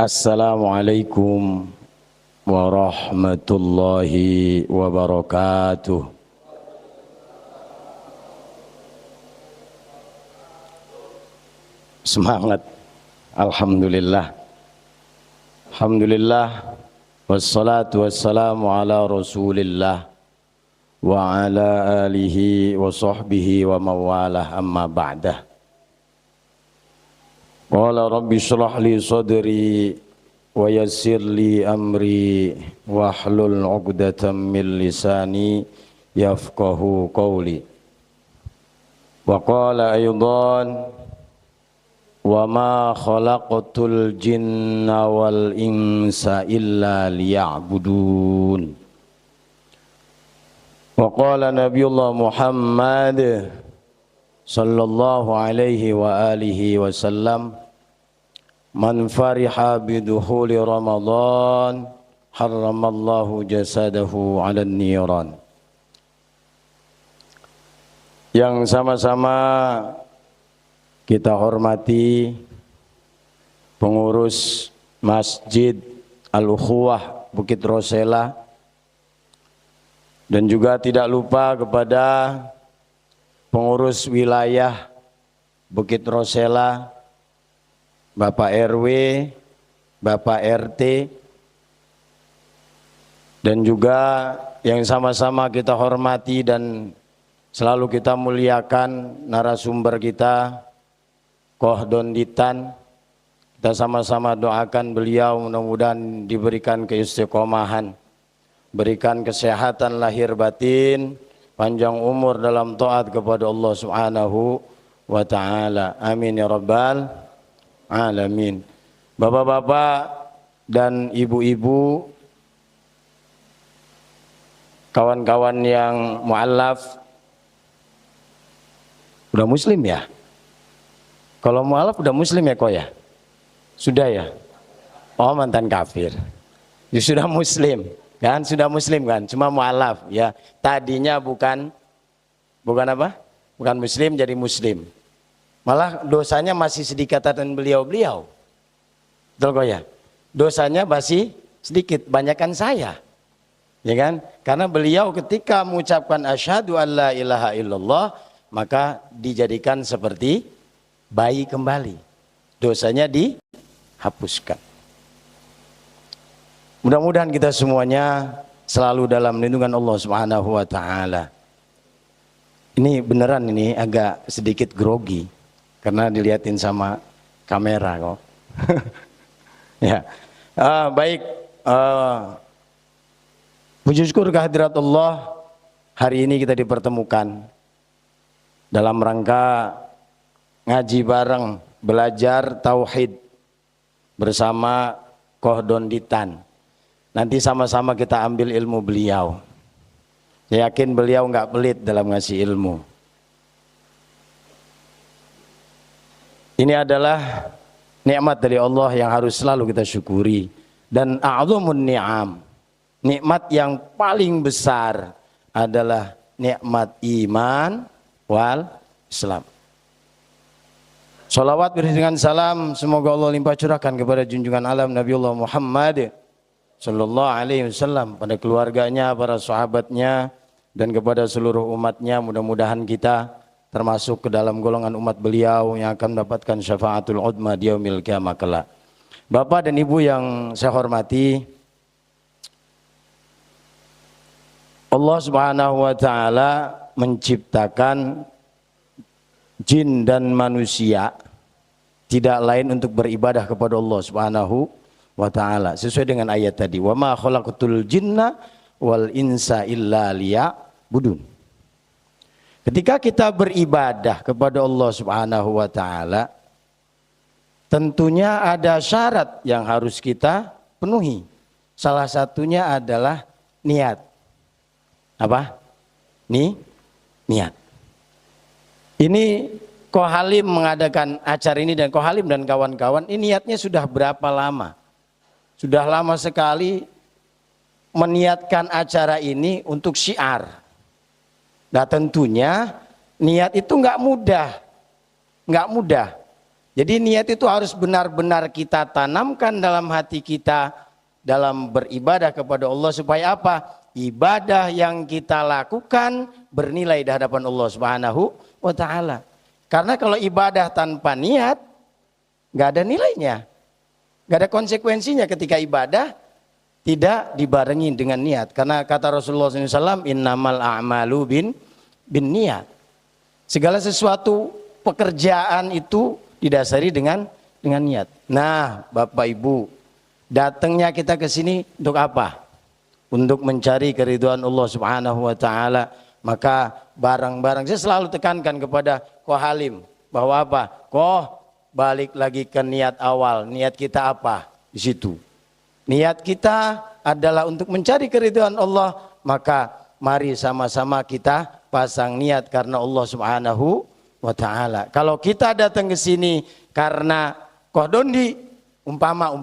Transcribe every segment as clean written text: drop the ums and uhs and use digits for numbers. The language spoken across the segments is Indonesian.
Assalamualaikum warahmatullahi wabarakatuh. Semangat. Alhamdulillah. Alhamdulillah. Wassalatu wassalamu ala Rasulillah wa ala alihi wa sahbihi wa mawalah, amma ba'dah. Qala rabbi shrah li sadri wa yassir li amri wahlul 'uqdatam min lisani yafqahu qawli. Wa qala aydan wa ma khalaqatul jinna wal insa illa liya'budun. Wa qala Nabiullah Muhammad sallallahu alaihi wa alihi wasallam, man fariha bidukhuli Ramadan harramallahu jasadahu 'alan niran. Yang sama-sama kita hormati pengurus Masjid Al-Ukhuwah Bukit Rosela, dan juga tidak lupa kepada pengurus wilayah Bukit Rosela, Bapak RW, Bapak RT, dan juga yang sama-sama kita hormati dan selalu kita muliakan narasumber kita, Koh Donditan. Kita sama-sama doakan beliau mudah-mudahan diberikan keistiqomahan, berikan kesehatan lahir batin, panjang umur dalam taat kepada Allah Subhanahu wa ta'ala. Amin ya rabbal alamin. Bapak-bapak dan ibu-ibu, kawan-kawan yang mu'allaf, udah muslim ya? Kalau mu'allaf udah muslim ya kok ya? Sudah ya? Oh, mantan kafir. Ya sudah muslim. Kan sudah muslim kan, cuma mu'alaf ya. Tadinya bukan apa? Bukan muslim jadi muslim. Malah dosanya masih sedikitatan beliau-beliau. Betul kok ya? Dosanya masih sedikit, banyakan saya. Ya kan? Karena beliau ketika mengucapkan asyhadu alla ilaha illallah, maka dijadikan seperti bayi kembali. Dosanya dihapuskan. Mudah-mudahan kita semuanya selalu dalam lindungan Allah Subhanahu wa ta'ala. Ini beneran ini agak sedikit grogi karena dilihatin sama kamera kok. Ya. Baik, puji syukur kehadirat Allah, hari ini kita dipertemukan dalam rangka ngaji bareng, belajar tauhid bersama Koh Donditan. Nanti sama-sama kita ambil ilmu beliau. Saya yakin beliau nggak pelit dalam ngasih ilmu. Ini adalah nikmat dari Allah yang harus selalu kita syukuri. Dan a'dhamun ni'am, nikmat yang paling besar adalah nikmat iman wal Islam. Salawat beriringan salam semoga Allah limpah curahkan kepada junjungan alam Nabiullah Muhammad sallallahu alaihi wasallam, pada keluarganya, para sahabatnya, dan kepada seluruh umatnya. Mudah-mudahan kita termasuk ke dalam golongan umat beliau yang akan mendapatkan syafaatul udma di yaumil qiyamah kelak. Bapak dan Ibu yang saya hormati, Allah Subhanahu wa ta'ala menciptakan jin dan manusia tidak lain untuk beribadah kepada Allah Subhanahu wa ta'ala, sesuai dengan ayat tadi, wa ma khalaqatul jinna wal insa illa liya'budun. Ketika kita beribadah kepada Allah Subhanahu wa ta'ala, tentunya ada syarat yang harus kita penuhi. Salah satunya adalah niat. Apa? Niat. Ini Koh Halim mengadakan acara ini, dan Koh Halim dan kawan-kawan ini niatnya sudah berapa lama? Sudah lama sekali meniatkan acara ini untuk syiar. Nah tentunya niat itu nggak mudah. Jadi niat itu harus benar-benar kita tanamkan dalam hati kita dalam beribadah kepada Allah supaya apa? Ibadah yang kita lakukan bernilai di hadapan Allah Subhanahu wa taala. Karena kalau ibadah tanpa niat nggak ada nilainya. Nggak ada konsekuensinya ketika ibadah tidak dibarengi dengan niat. Karena kata Rasulullah SAW, innamal a'malu bin niat. Segala sesuatu pekerjaan itu didasari dengan niat. Nah, Bapak Ibu, datangnya kita ke sini untuk apa? Untuk mencari keridhaan Allah Subhanahu wa taala. Maka barang-barang saya selalu tekankan kepada Ko Halim bahwa apa? Ko, balik lagi ke niat awal. Niat kita apa? Di situ. Niat kita adalah untuk mencari keridhaan Allah, maka mari sama-sama kita pasang niat karena Allah Subhanahu wa taala. Kalau kita datang ke sini karena kohdondi umpama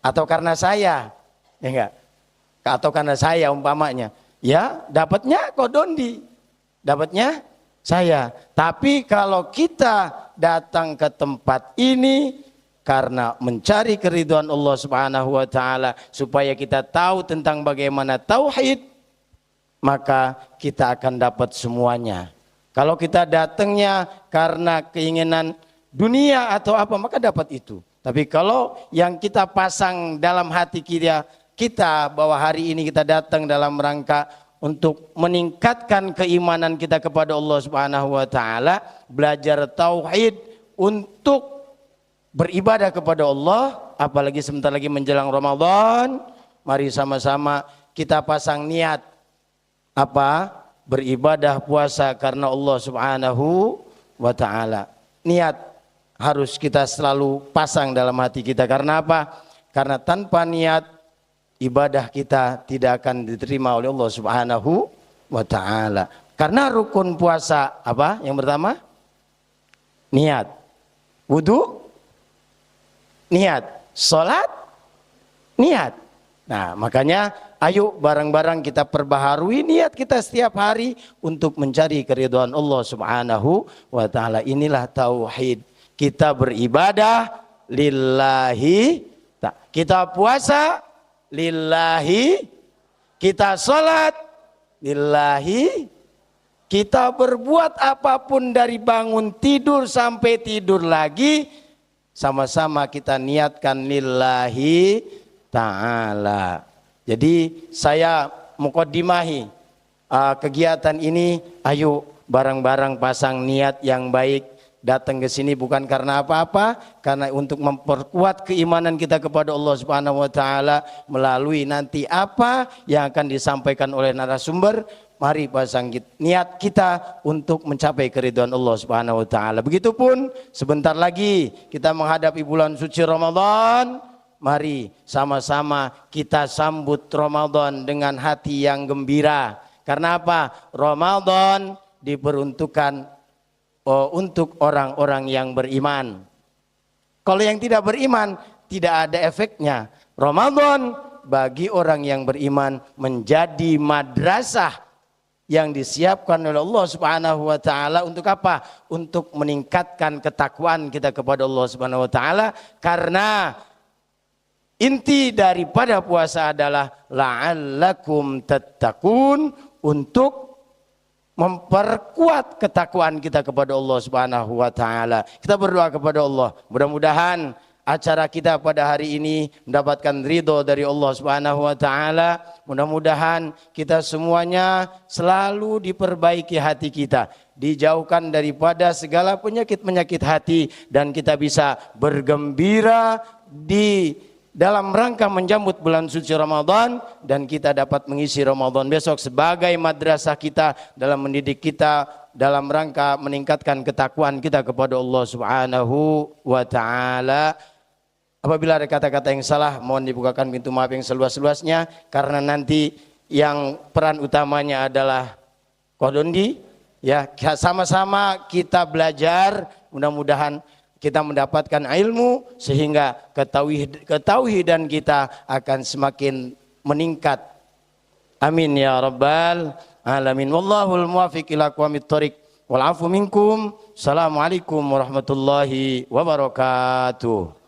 atau karena saya, ya enggak? Atau karena saya umpamanya, ya dapatnya kohdondi, dapatnya saya. Tapi kalau kita datang ke tempat ini karena mencari keridhaan Allah Subhanahu wa taala supaya kita tahu tentang bagaimana tauhid, maka kita akan dapat semuanya. Kalau kita datangnya karena keinginan dunia atau apa, maka dapat itu. Tapi kalau yang kita pasang dalam hati kita bahwa hari ini kita datang dalam rangka untuk meningkatkan keimanan kita kepada Allah Subhanahu wa taala, belajar tauhid untuk beribadah kepada Allah, apalagi sebentar lagi menjelang Ramadan, mari sama-sama kita pasang niat apa? Beribadah puasa karena Allah Subhanahu wa taala. Niat harus kita selalu pasang dalam hati kita. Karena apa? Karena tanpa niat ibadah kita tidak akan diterima oleh Allah Subhanahu wa taala. Karena rukun puasa apa? Yang pertama niat. Wudu niat, salat niat. Nah, makanya ayo bareng-bareng kita perbaharui niat kita setiap hari untuk mencari keridhaan Allah Subhanahu wa taala. Inilah tauhid. Kita beribadah lillahi, kita puasa lillahi, kita salat lillahi, kita berbuat apapun dari bangun tidur sampai tidur lagi, sama-sama kita niatkan lillahi ta'ala. Jadi saya muqaddimahi kegiatan ini, ayo bareng-bareng pasang niat yang baik. Datang ke sini bukan karena apa-apa, karena untuk memperkuat keimanan kita kepada Allah Subhanahu wa taala melalui nanti apa yang akan disampaikan oleh narasumber. Mari pasang niat kita untuk mencapai keridhaan Allah Subhanahu wa taala. Begitupun sebentar lagi kita menghadapi bulan suci Ramadan. Mari sama-sama kita sambut Ramadan dengan hati yang gembira. Karena apa? Ramadan diperuntukkan untuk orang-orang yang beriman. Kalau yang tidak beriman tidak ada efeknya. Ramadan bagi orang yang beriman menjadi madrasah yang disiapkan oleh Allah Subhanahu wa taala untuk apa? Untuk meningkatkan ketakwaan kita kepada Allah Subhanahu wa taala, karena inti daripada puasa adalah la'allakum tattaqun, untuk memperkuat ketakwaan kita kepada Allah Subhanahu wa taala. Kita berdoa kepada Allah, mudah-mudahan acara kita pada hari ini mendapatkan ridho dari Allah Subhanahu wa taala. Mudah-mudahan kita semuanya selalu diperbaiki hati kita, dijauhkan daripada segala penyakit-penyakit hati, dan kita bisa bergembira di dalam rangka menjambut bulan suci Ramadan, dan kita dapat mengisi Ramadan besok sebagai madrasah kita dalam mendidik kita dalam rangka meningkatkan ketakwaan kita kepada Allah Subhanahu wa taala. Apabila ada kata-kata yang salah, mohon dibukakan pintu maaf yang seluas-luasnya, karena nanti yang peran utamanya adalah Kodondi. Ya, sama-sama kita belajar, mudah-mudahan kita mendapatkan ilmu sehingga ketauhidan kita akan semakin meningkat. Amin ya rabbal alamin. Wallahul muwaffiq ila aqwamit thoriq wal afu minkum. Assalamualaikum warahmatullahi wabarakatuh.